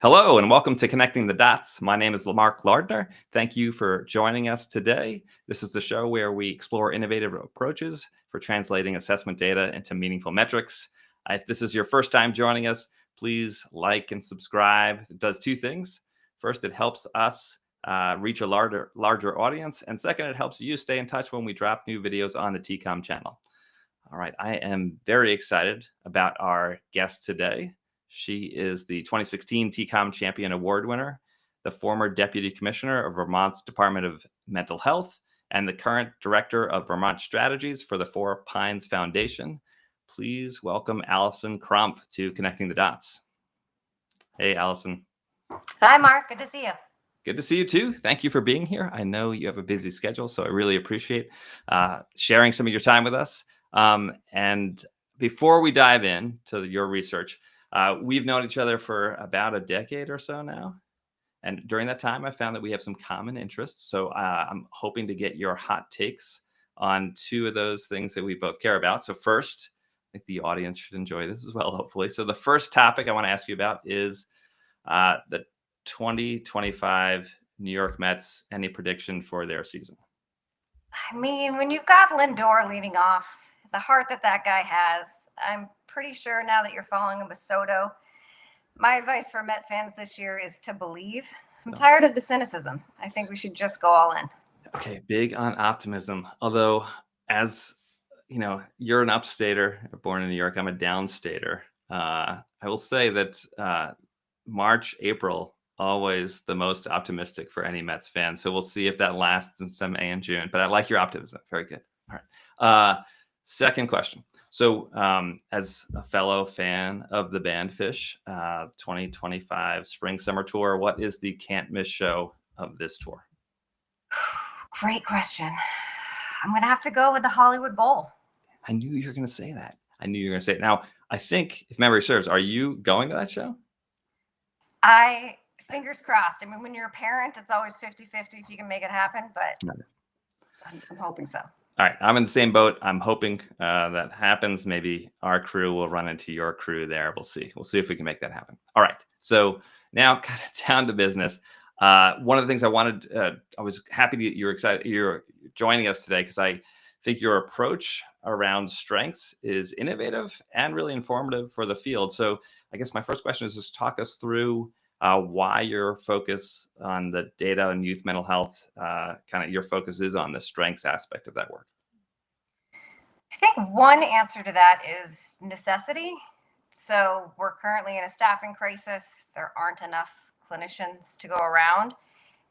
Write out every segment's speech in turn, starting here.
Hello and welcome to Connecting the Dots. My name is Mark Lardner. Thank you for joining us today. This is the show where we explore innovative approaches for translating assessment data into meaningful metrics. If this is your first time joining us, please like and subscribe. It does two things. First, it helps us reach a larger audience. And second, it helps you stay in touch when we drop new videos on the TCOM channel. All right, I am very excited about our guest today. She is the 2016 TCOM Champion Award winner, the former Deputy Commissioner of Vermont's Department of Mental Health, and the current Director of Vermont Strategies for the Four Pines Foundation. Please welcome Alison Krompf to Connecting the Dots. Hey, Alison. Hi, Mark. Good to see you. Good to see you too. Thank you for being here. I know you have a busy schedule, so I really appreciate sharing some of your time with us. And before we dive into your research, we've known each other for about a decade or so now. And during that time, I found that we have some common interests. So I'm hoping to get your hot takes on two of those things that we both care about. So first, I think the audience should enjoy this as well, hopefully. So the first topic I want to ask you about is the 2025 New York Mets. Any prediction for their season? I mean, when you've got Lindor leading off, the heart that guy has, I'm pretty sure now that you're following him with Soto, my advice for Met fans this year is to believe. I'm tired of the cynicism. I think we should just go all in. Okay, big on optimism. Although, as you know, you're an upstater, born in New York. I'm a downstater. I will say that March, April, always the most optimistic for any Mets fan. So we'll see if that lasts in May and June. But I like your optimism. Very good. All right. Second question. So as a fellow fan of the band Fish 2025 Spring Summer Tour, what is the can't miss show of this tour? Great question. I'm going to have to go with the Hollywood Bowl. I knew you were going to say that. Now, I think, if memory serves, are you going to that show? Fingers crossed. I mean, when you're a parent, it's always 50-50 if you can make it happen, but I'm hoping so. All right. I'm in the same boat. I'm hoping that happens. Maybe our crew will run into your crew there. We'll see. We'll see if we can make that happen. All right. So now kind of down to business. One of the things I wanted, I was happy that you're excited. You're joining us today because I think your approach around strengths is innovative and really informative for the field. So I guess my first question is just talk us through why your focus on the data and youth mental health, kind of your focus is on the strengths aspect of that work. I think one answer to that is necessity. So we're currently in a staffing crisis. There aren't enough clinicians to go around.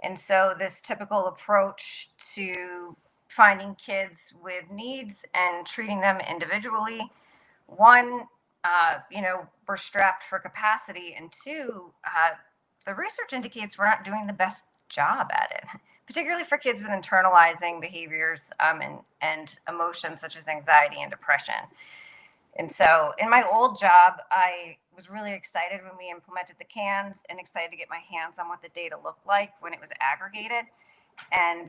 And so this typical approach to finding kids with needs and treating them individually, one, we're strapped for capacity, and two, the research indicates we're not doing the best job at it, particularly for kids with internalizing behaviors and emotions such as anxiety and depression. And so in my old job, I was really excited when we implemented the cans and excited to get my hands on what the data looked like when it was aggregated. And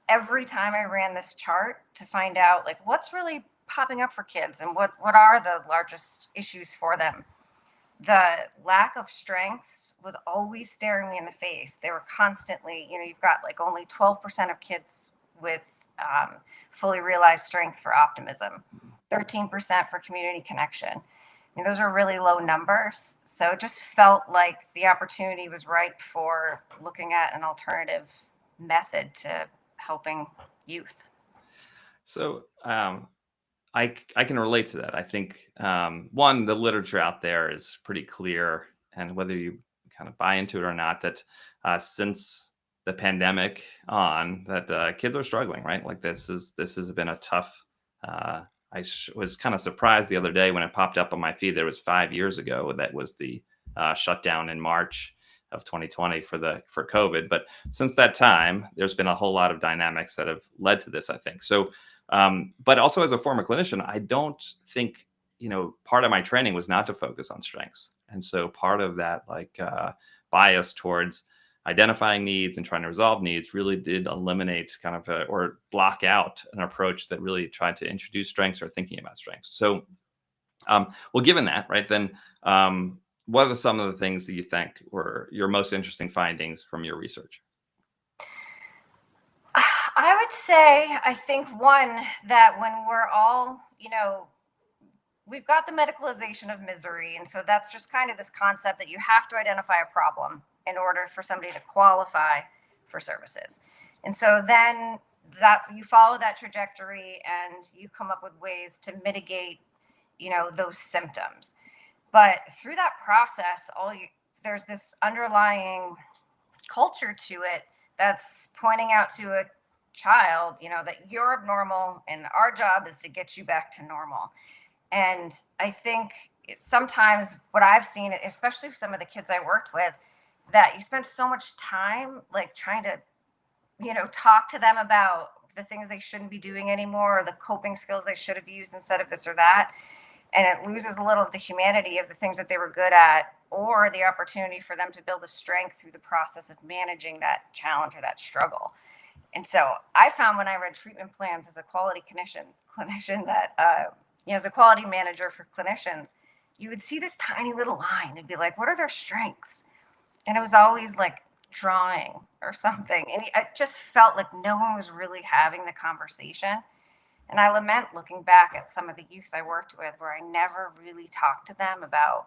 every time I ran this chart to find out like what's really popping up for kids and what are the largest issues for them, the lack of strengths was always staring me in the face. They were constantly, you've got like only 12% of kids with fully realized strength for optimism, 13% for community connection. I mean, those are really low numbers. So it just felt like the opportunity was ripe for looking at an alternative method to helping youth. So I can relate to that. I think, one, the literature out there is pretty clear, and whether you kind of buy into it or not, that since the pandemic on, that kids are struggling, right? Like this has been a tough, I was kind of surprised the other day when it popped up on my feed. There was 5 years ago that was the shutdown in March of 2020 for COVID. But since that time, there's been a whole lot of dynamics that have led to this, I think. So, but also as a former clinician, I don't think, part of my training was not to focus on strengths. And so part of that bias towards identifying needs and trying to resolve needs really did eliminate or block out an approach that really tried to introduce strengths or thinking about strengths. So, well, given that, right, then what are some of the things that you think were your most interesting findings from your research? I would say, I think one, that when we're all, we've got the medicalization of misery. And so that's just kind of this concept that you have to identify a problem in order for somebody to qualify for services. And so then that you follow that trajectory and you come up with ways to mitigate, those symptoms. But through that process, there's this underlying culture to it that's pointing out to a child, that you're abnormal and our job is to get you back to normal. And I think sometimes what I've seen, especially some of the kids I worked with, that you spend so much time like trying to, talk to them about the things they shouldn't be doing anymore, or the coping skills they should have used instead of this or that. And it loses a little of the humanity of the things that they were good at, or the opportunity for them to build a strength through the process of managing that challenge or that struggle. And so I found when I read treatment plans as a quality clinician that, as a quality manager for clinicians, you would see this tiny little line and be like, what are their strengths? And it was always like drawing or something. And I just felt like no one was really having the conversation. And I lament looking back at some of the youth I worked with where I never really talked to them about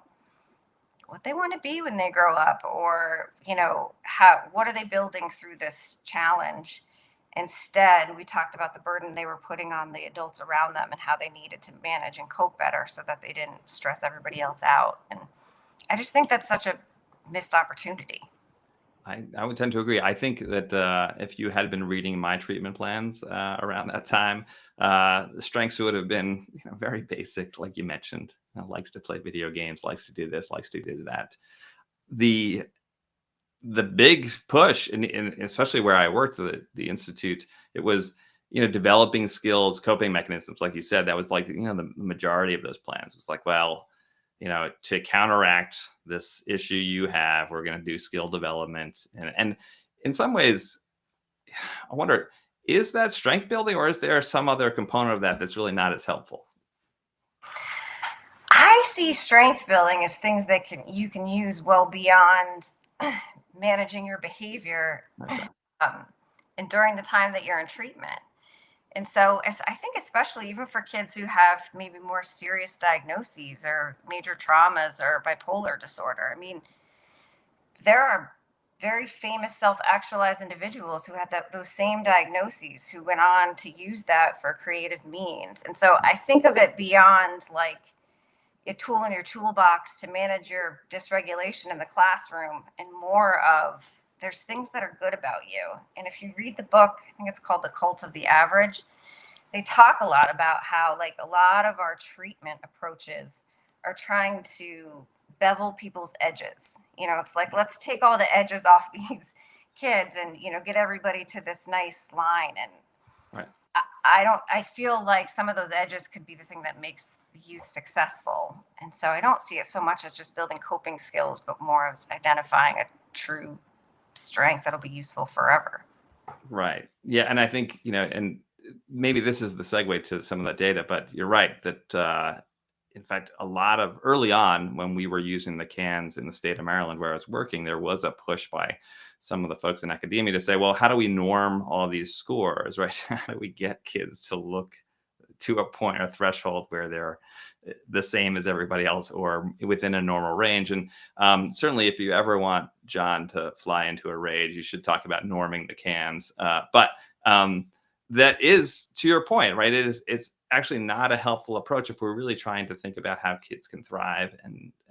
what they want to be when they grow up, or, what are they building through this challenge. Instead, we talked about the burden they were putting on the adults around them and how they needed to manage and cope better so that they didn't stress everybody else out. And I just think that's such a missed opportunity. I would tend to agree. I think that if you had been reading my treatment plans around that time, the strengths would have been very basic, like you mentioned. Likes to play video games, likes to do this, likes to do that. The big push, and especially where I worked at the institute, it was developing skills, coping mechanisms, like you said. That was like the majority of those plans was like, well, to counteract this issue you have, we're going to do skill development. And in some ways, I wonder, is that strength building, or is there some other component of that that's really not as helpful? I see strength building as things that you can use well beyond managing your behavior, Okay. and during the time that you're in treatment. And so I think especially even for kids who have maybe more serious diagnoses or major traumas or bipolar disorder, I mean, there are very famous self-actualized individuals who had those same diagnoses who went on to use that for creative means. And so I think of it beyond like a tool in your toolbox to manage your dysregulation in the classroom, and more of there's things that are good about you. And if you read the book, I think it's called The Cult of the Average, they talk a lot about how like a lot of our treatment approaches are trying to bevel people's edges. It's like, let's take all the edges off these kids and, get everybody to this nice line. And Right. I feel like some of those edges could be the thing that makes the youth successful. And so I don't see it so much as just building coping skills, but more as identifying a true strength that'll be useful forever. Right. Yeah. And I think, and maybe this is the segue to some of that data, but you're right that, in fact, a lot of early on when we were using the cans in the state of Maryland where I was working, there was a push by some of the folks in academia to say, well, how do we norm all these scores, right? How do we get kids to look to a point or threshold where they're the same as everybody else or within a normal range? And certainly if you ever want John to fly into a rage, you should talk about norming the cans. But that is, to your point, right? It's actually not a helpful approach if we're really trying to think about how kids can thrive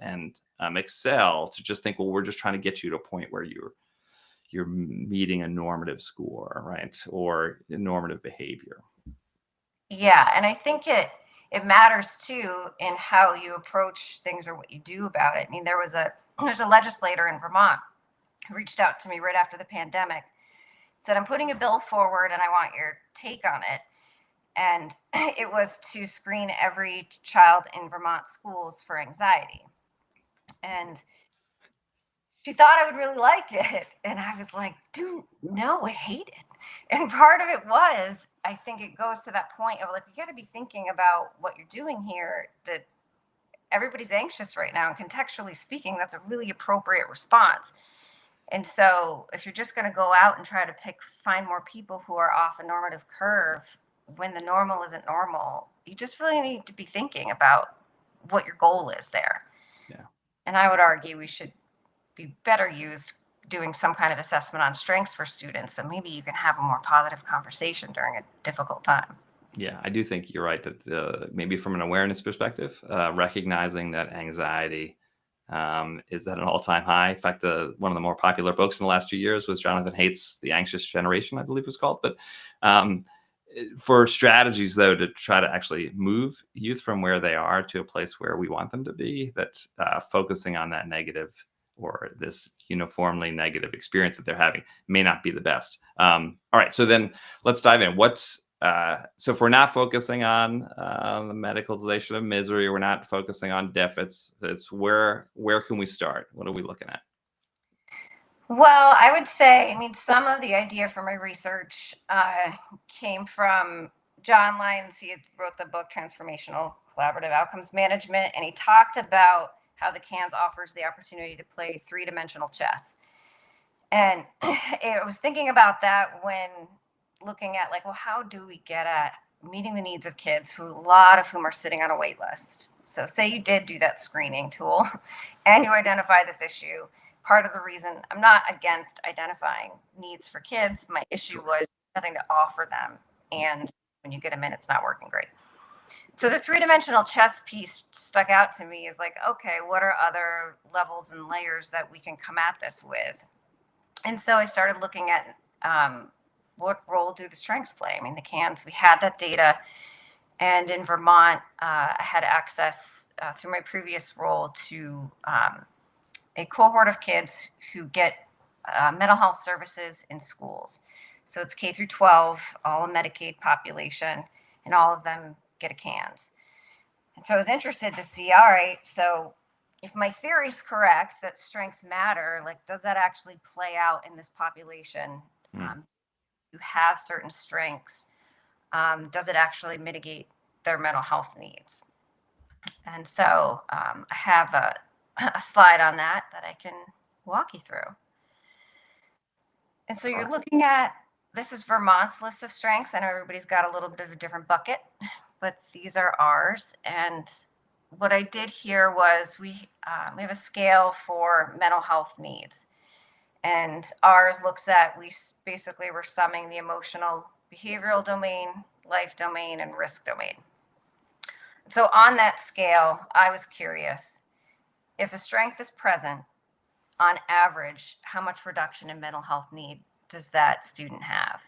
and excel, to just think, well, we're just trying to get you to a point where you're meeting a normative score, right? Or normative behavior. Yeah, and I think it matters too in how you approach things or what you do about it. I mean, there's a legislator in Vermont who reached out to me right after the pandemic, said, I'm putting a bill forward and I want your take on it. And it was to screen every child in Vermont schools for anxiety. And she thought I would really like it. And I was like, dude, no, I hate it. And part of it was, I think it goes to that point of like, you got to be thinking about what you're doing here, that everybody's anxious right now. And contextually speaking, that's a really appropriate response. And so if you're just going to go out and try to find more people who are off a normative curve when the normal isn't normal, you just really need to be thinking about what your goal is there. Yeah. And I would argue we should be better used doing some kind of assessment on strengths for students. So maybe you can have a more positive conversation during a difficult time. Yeah, I do think you're right that maybe from an awareness perspective, recognizing that anxiety is at an all-time high. In fact, one of the more popular books in the last 2 years was Jonathan Haidt's The Anxious Generation, I believe it was called. But for strategies, though, to try to actually move youth from where they are to a place where we want them to be, that focusing on that negative or this uniformly negative experience that they're having may not be the best. All right, so then let's dive in. So if we're not focusing on the medicalization of misery, we're not focusing on deficits, it's where can we start? What are we looking at? Well, I would say, some of the idea for my research came from John Lyons. He wrote the book Transformational Collaborative Outcomes Management, and he talked about how the CANS offers the opportunity to play three-dimensional chess. And I was thinking about that when looking at how do we get at meeting the needs of kids a lot of whom are sitting on a wait list. So say you did do that screening tool and you identify this issue. Part of the reason I'm not against identifying needs for kids, my issue was nothing to offer them. And when you get them in, it's not working great. So the three-dimensional chess piece stuck out to me is okay, what are other levels and layers that we can come at this with? And so I started looking at what role do the strengths play? The CANS, we had that data. And in Vermont, I had access through my previous role to a cohort of kids who get mental health services in schools. So it's K through 12, all a Medicaid population, and all of them get a CANS. And so I was interested to see, all right, so if my theory is correct that strengths matter, does that actually play out in this population? Who have certain strengths, does it actually mitigate their mental health needs? And so I have a slide on that I can walk you through. And so you're looking at, this is Vermont's list of strengths. I know everybody's got a little bit of a different bucket, but these are ours. And what I did here was we have a scale for mental health needs. And ours looks at, we're summing the emotional, behavioral domain, life domain, and risk domain. So on that scale, I was curious, if a strength is present, on average, how much reduction in mental health need does that student have?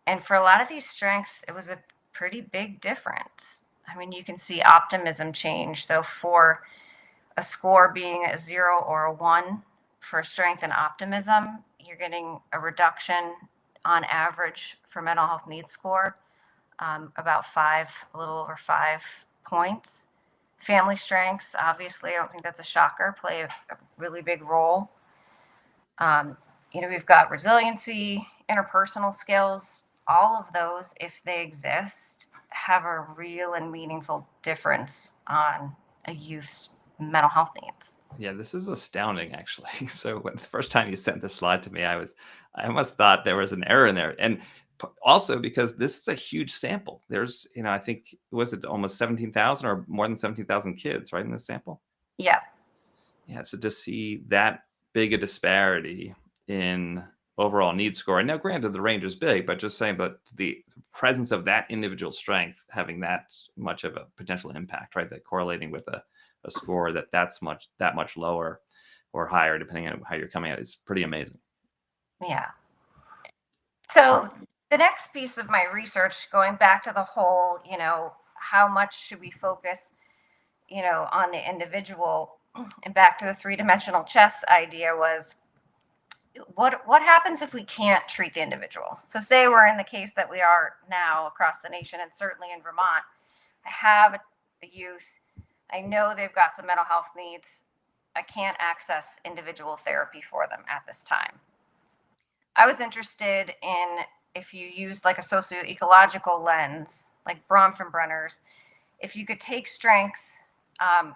And for a lot of these strengths, it was a pretty big difference. You can see optimism change. So for a score being a 0 or a 1, for strength and optimism, you're getting a reduction on average for mental health needs score, about a little over 5 points. Family strengths, obviously, I don't think that's a shocker, play a really big role. We've got resiliency, interpersonal skills, all of those, if they exist, have a real and meaningful difference on a youth's mental health needs. Yeah, this is astounding, actually. So when the first time you sent this slide to me, I almost thought there was an error in there. And also because this is a huge sample. There's, I think, was it almost 17,000 or more than 17,000 kids, right, in this sample? Yeah. Yeah, so to see that big a disparity in overall need score, and now granted the range is big, but just saying, but the presence of that individual strength having that much of a potential impact, right, that correlating with a score that's much lower or higher, depending on how you're coming at it, is pretty amazing. Yeah. So the next piece of my research, going back to the whole, how much should we focus, on the individual, and back to the three-dimensional chess idea, was what happens if we can't treat the individual? So say we're in the case that we are now across the nation, and certainly in Vermont, I have a youth, I know they've got some mental health needs, I can't access individual therapy for them at this time. I was interested in, if you used a socio-ecological lens, like Bronfenbrenner's, if you could take strengths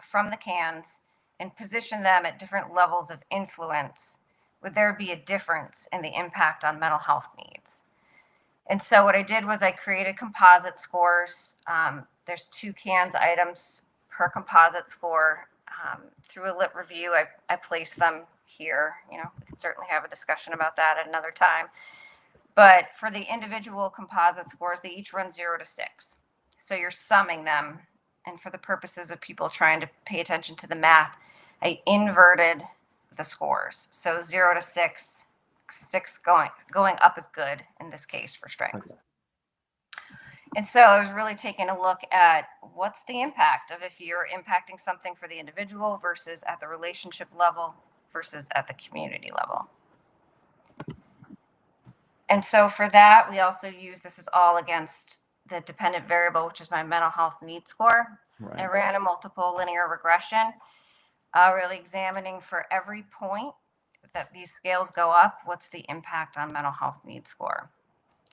from the cans and position them at different levels of influence, would there be a difference in the impact on mental health needs? And so what I did was I created composite scores. There's 2 cans items per composite score. Through a lit review, I placed them here. We can certainly have a discussion about that at another time. But for the individual composite scores, they each run 0 to 6. So you're summing them. And for the purposes of people trying to pay attention to the math, I inverted the scores. So 0 to 6, 6 going up is good in this case for strengths. Okay. And so I was really taking a look at what's the impact of if you're impacting something for the individual versus at the relationship level versus at the community level. And so for that, we also use, this is all against the dependent variable, which is my mental health need score. Right. I ran a multiple linear regression, really examining for every point that these scales go up, what's the impact on mental health need score?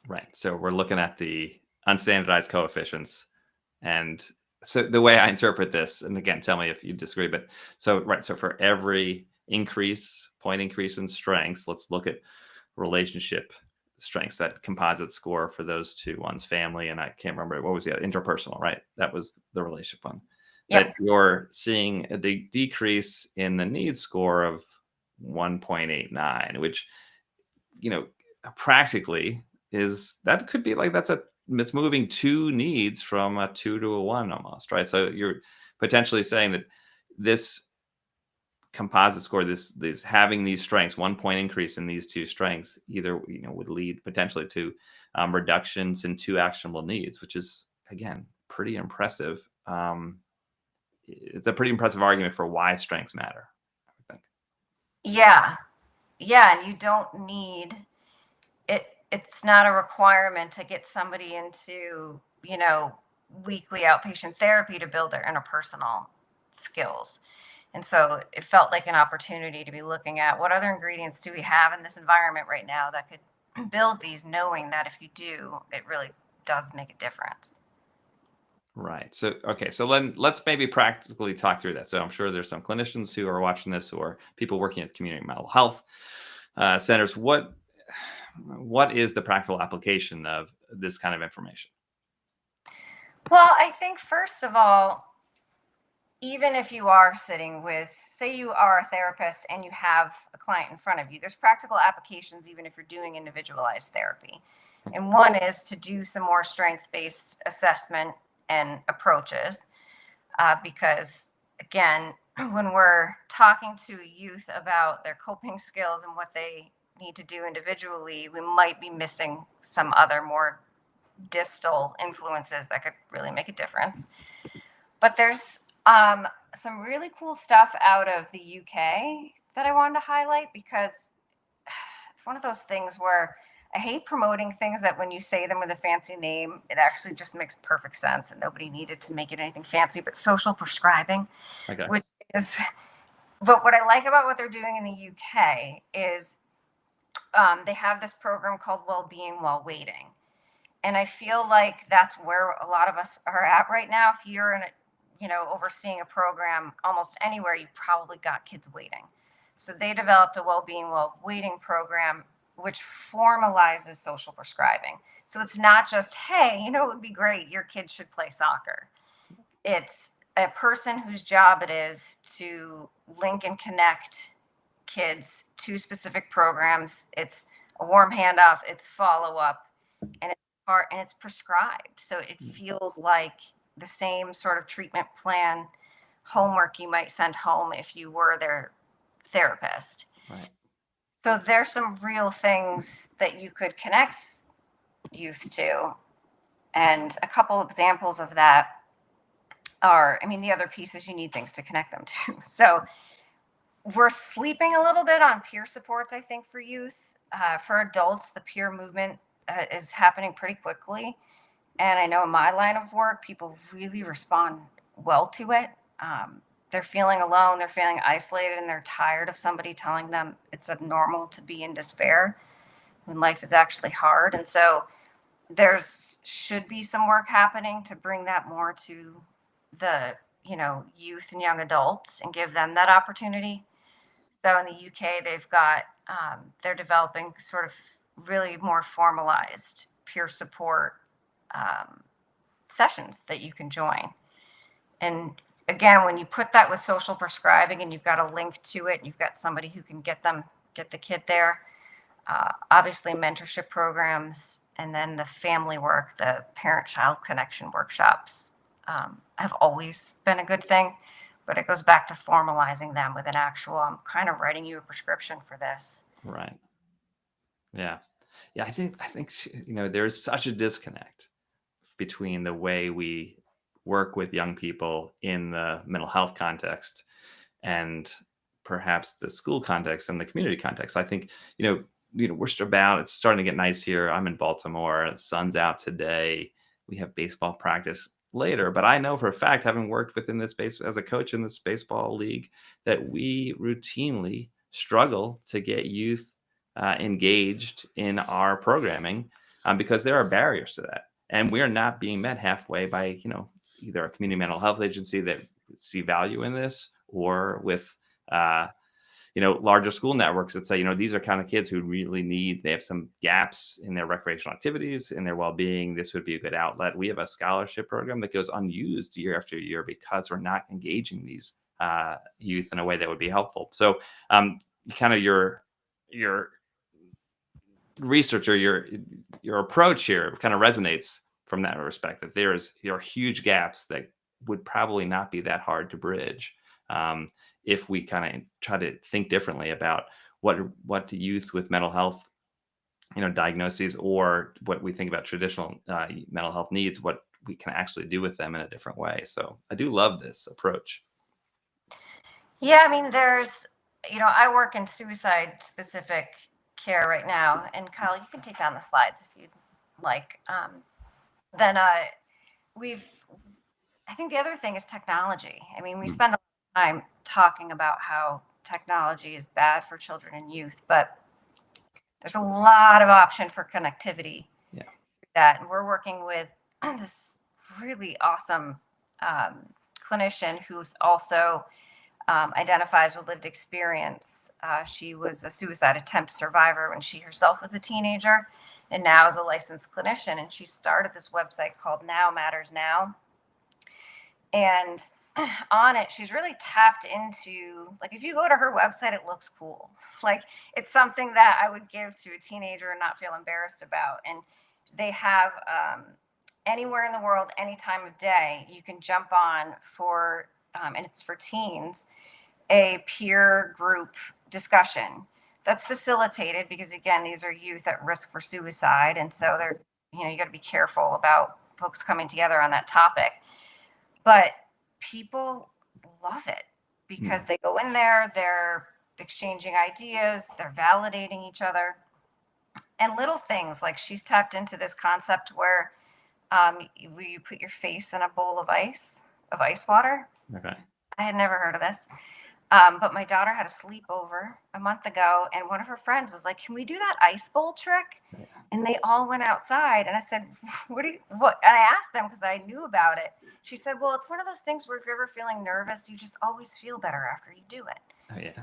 Right. So we're looking at the unstandardized coefficients. And so the way I interpret this, and again, tell me if you disagree, but so for every point increase in strengths, let's look at relationship strengths, that composite score for those 2 ones, family, and I can't remember, what was the other, interpersonal, right? That was the relationship one. Yep. That you're seeing a decrease in the need score of 1.89, which, practically that could be like, it's moving 2 needs from a 2 to a 1 almost, right? So you're potentially saying that this composite score, this having these strengths, 1 point increase in these 2 strengths, either would lead potentially to reductions in 2 actionable needs, which is, again, pretty impressive. It's a pretty impressive argument for why strengths matter, I think. Yeah, and you don't need it. It's not a requirement to get somebody into weekly outpatient therapy to build their interpersonal skills. And so it felt like an opportunity to be looking at what other ingredients do we have in this environment right now that could build these, knowing that if you do, it really does make a difference. Right. So, okay. So then let's maybe practically talk through that. So I'm sure there's some clinicians who are watching this, or people working at community mental health centers. What is the practical application of this kind of information? Well, I think first of all, even if you are sitting with, say you are a therapist and you have a client in front of you, there's practical applications even if you're doing individualized therapy. And one is to do some more strength-based assessment and approaches, because again, when we're talking to youth about their coping skills and what they need to do individually, we might be missing some other more distal influences that could really make a difference. But there's some really cool stuff out of the UK that I wanted to highlight, because it's one of those things where I hate promoting things that when you say them with a fancy name, it actually just makes perfect sense and nobody needed to make it anything fancy, but social prescribing, okay. But what I like about what they're doing in the UK is they have this program called Wellbeing While Waiting. And I feel like that's where a lot of us are at right now. If you're in overseeing a program almost anywhere, you probably got kids waiting. So they developed a Wellbeing While Waiting program, which formalizes social prescribing. So it's not just, hey, it would be great, your kid should play soccer. It's a person whose job it is to link and connect kids to specific programs. It's a warm handoff, it's follow-up, and it's prescribed. So it feels like the same sort of treatment plan homework you might send home if you were their therapist. Right. So there's some real things that you could connect youth to. And a couple examples of that are, the other piece is you need things to connect them to. So we're sleeping a little bit on peer supports, I think, for youth. For adults, the peer movement is happening pretty quickly. And I know in my line of work, people really respond well to it. They're feeling alone, they're feeling isolated, and they're tired of somebody telling them it's abnormal to be in despair when life is actually hard. And so should be some work happening to bring that more to the youth and young adults and give them that opportunity. So in the UK, they're developing sort of really more formalized peer support sessions that you can join. And again, when you put that with social prescribing and you've got a link to it, and you've got somebody who can get the kid there, obviously mentorship programs, and then the family work, the parent-child connection workshops have always been a good thing, but it goes back to formalizing them with an actual, I'm kind of writing you a prescription for this. Right. Yeah. Yeah. I think, there's such a disconnect between the way we work with young people in the mental health context and perhaps the school context and the community context. I think, it's starting to get nice here. I'm in Baltimore. The sun's out today. We have baseball practice later, but I know for a fact, having worked within this space as a coach in this baseball league, that we routinely struggle to get youth engaged in our programming because there are barriers to that. And we are not being met halfway by, either a community mental health agency that see value in this, or with, larger school networks that say, these are kind of kids who really they have some gaps in their recreational activities, in their well-being. This would be a good outlet. We have a scholarship program that goes unused year after year because we're not engaging these youth in a way that would be helpful. So kind of your research or your approach here kind of resonates from that respect, that there are huge gaps that would probably not be that hard to bridge if we kind of try to think differently about what youth with mental health diagnoses, or what we think about traditional mental health needs, what we can actually do with them in a different way. So I do love this approach. Yeah, I mean, I work in suicide specific care right now, and Kyle, you can take down the slides if you'd like. Then I think the other thing is technology. I mean, we spend a lot of time talking about how technology is bad for children and youth, but there's a lot of option for connectivity. Yeah. And we're working with this really awesome clinician who's also identifies with lived experience. She was a suicide attempt survivor when she herself was a teenager, and now is a licensed clinician. And she started this website called Now Matters Now. And on it, she's really tapped into, like, if you go to her website, it looks cool. Like, it's something that I would give to a teenager and not feel embarrassed about. And they have anywhere in the world, any time of day, you can jump on for, and it's for teens, a peer group discussion that's facilitated because, again, these are youth at risk for suicide. And so you got to be careful about folks coming together on that topic. But people love it because they go in there, they're exchanging ideas, they're validating each other. And little things like she's tapped into this concept where you put your face in a bowl of ice water. Okay. I had never heard of this. But my daughter had a sleepover a month ago, and one of her friends was like, "Can we do that ice bowl trick?" Yeah. And they all went outside, and I said, what? And I asked them because I knew about it. She said, "Well, it's one of those things where if you're ever feeling nervous, you just always feel better after you do it." Oh, yeah.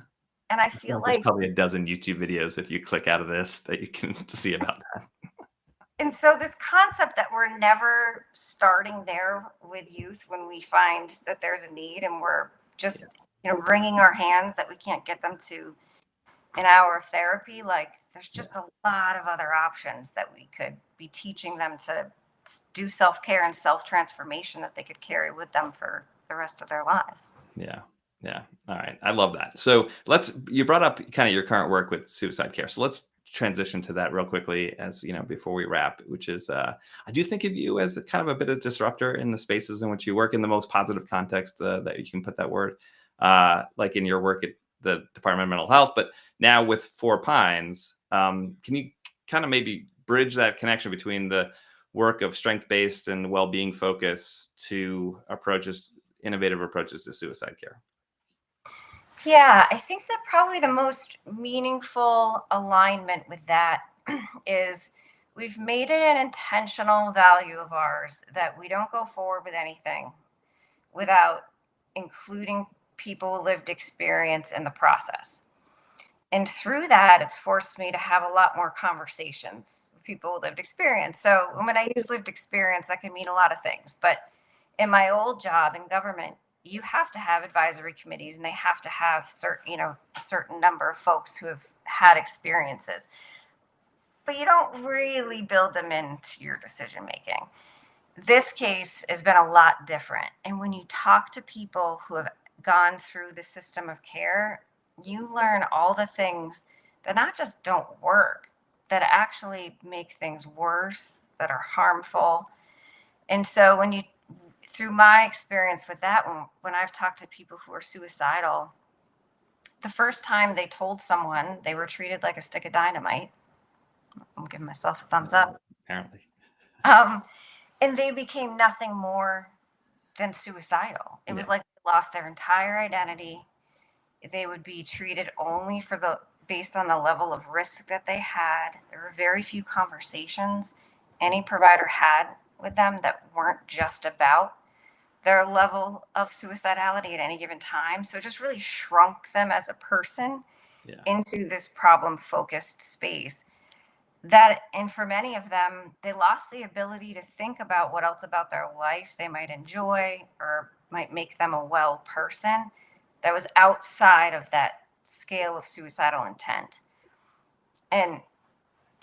And I feel There's like probably a dozen YouTube videos, if you click out of this, that you can see about that. And so this concept that we're never starting there with youth when we find that there's a need, and we're just wringing our hands that we can't get them to an hour of therapy, like there's just a lot of other options that we could be teaching them to do self-care and self-transformation that they could carry with them for the rest of their lives. Yeah. Yeah. All right. I love that. So you brought up kind of your current work with suicide care. So let's transition to that real quickly, as before we wrap, which is I do think of you as kind of a bit of disruptor in the spaces in which you work, in the most positive context that you can put that word, like in your work at the Department of Mental Health, but now with Four Pines. Can you kind of maybe bridge that connection between the work of strength-based and well-being focus to innovative approaches to suicide care? Yeah, I think that probably the most meaningful alignment with that is we've made it an intentional value of ours that we don't go forward with anything without including people with lived experience in the process. And through that, it's forced me to have a lot more conversations with people with lived experience. So when I use lived experience, that can mean a lot of things. But in my old job in government, you have to have advisory committees, and they have to have a certain number of folks who have had experiences. But you don't really build them into your decision making. This case has been a lot different. And when you talk to people who have gone through the system of care, you learn all the things that not just don't work, that actually make things worse, that are harmful. And so through my experience with that, when I've talked to people who are suicidal, the first time they told someone they were treated like a stick of dynamite, I'm giving myself a thumbs up. Apparently. And they became nothing more than suicidal. It was like they lost their entire identity. They would be treated only based on the level of risk that they had. There were very few conversations any provider had with them that weren't just about their level of suicidality at any given time. So it just really shrunk them as a person into this problem-focused space. And for many of them, they lost the ability to think about what else about their life they might enjoy or might make them a well person that was outside of that scale of suicidal intent. And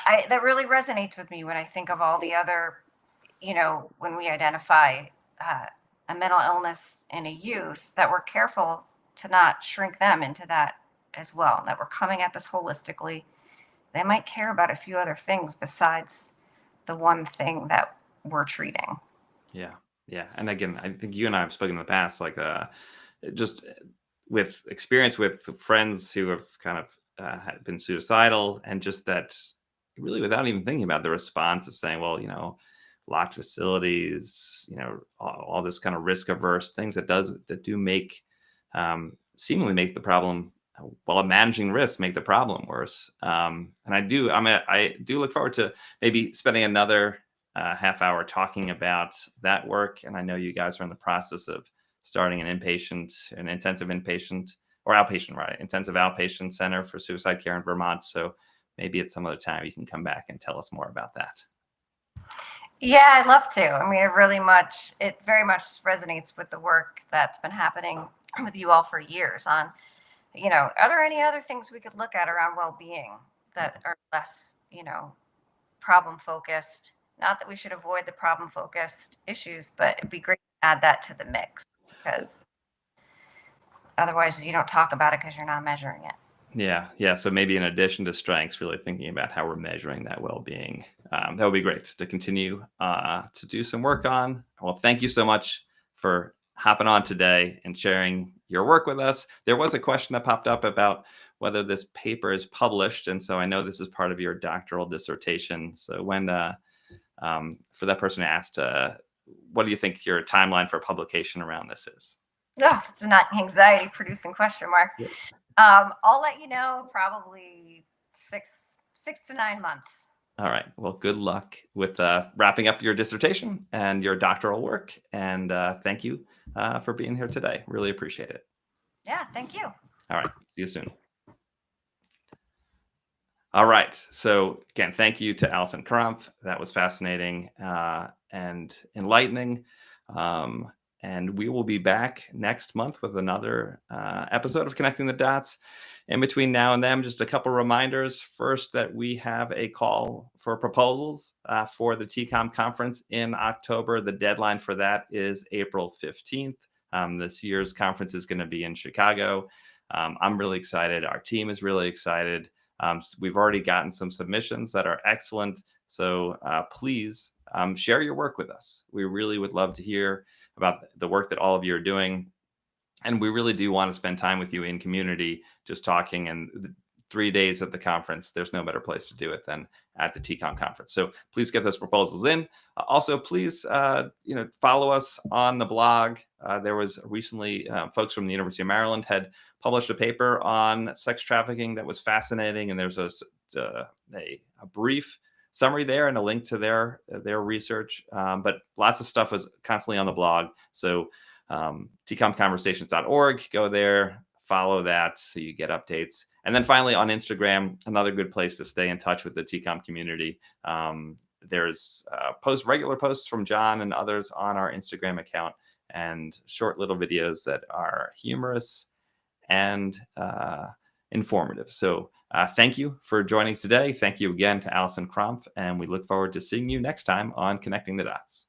that really resonates with me when I think of all the other, when we identify a mental illness in a youth, that we're careful to not shrink them into that as well, and that we're coming at this holistically. They might care about a few other things besides the one thing that we're treating. Yeah. And again, I think you and I have spoken in the past, like just with experience with friends who have kind of had been suicidal, and just that really without even thinking about the response of saying, well, locked facilities, all this kind of risk averse things that do make seemingly make the problem, while managing risk, make the problem worse. And I do look forward to maybe spending another half hour talking about that work. And I know you guys are in the process of starting an intensive outpatient center for suicide care in Vermont. So maybe at some other time you can come back and tell us more about that. Yeah, I'd love to. I mean, it very much resonates with the work that's been happening with you all for years on, are there any other things we could look at around well-being that are less, problem focused? Not that we should avoid the problem focused issues, but it'd be great to add that to the mix, because otherwise you don't talk about it because you're not measuring it. Yeah. So maybe in addition to strengths, really thinking about how we're measuring that well-being. That would be great to continue to do some work on. Well, thank you so much for hopping on today and sharing your work with us. There was a question that popped up about whether this paper is published. And so I know this is part of your doctoral dissertation. So when, for that person who asked, what do you think your timeline for publication around this is? No, it's not an anxiety producing question, Mark. Yeah. I'll let you know, probably 6 to 9 months. All right. Well, good luck with wrapping up your dissertation and your doctoral work. And thank you for being here today. Really appreciate it. Yeah, thank you. All right. See you soon. All right. So again, thank you to Alison Krompf. That was fascinating and enlightening. And we will be back next month with another episode of Connecting the Dots. In between now and then, just a couple reminders. First, that we have a call for proposals for the TCOM conference in October. The deadline for that is April 15th. This year's conference is going to be in Chicago. I'm really excited. Our team is really excited. We've already gotten some submissions that are excellent. So please share your work with us. We really would love to hear about the work that all of you are doing. And we really do want to spend time with you in community, just talking. And 3 days at the conference, there's no better place to do it than at the TCOM conference. So please get those proposals in. Also, please, follow us on the blog. There was recently folks from the University of Maryland had published a paper on sex trafficking that was fascinating. And there's a brief summary there and a link to their research. But lots of stuff is constantly on the blog. So tcomconversations.org. Go there, follow that so you get updates. And then finally on Instagram, another good place to stay in touch with the TCOM community. There's regular posts from John and others on our Instagram account, and short little videos that are humorous and informative. So thank you for joining today. Thank you again to Alison Krompf, and we look forward to seeing you next time on Connecting the Dots.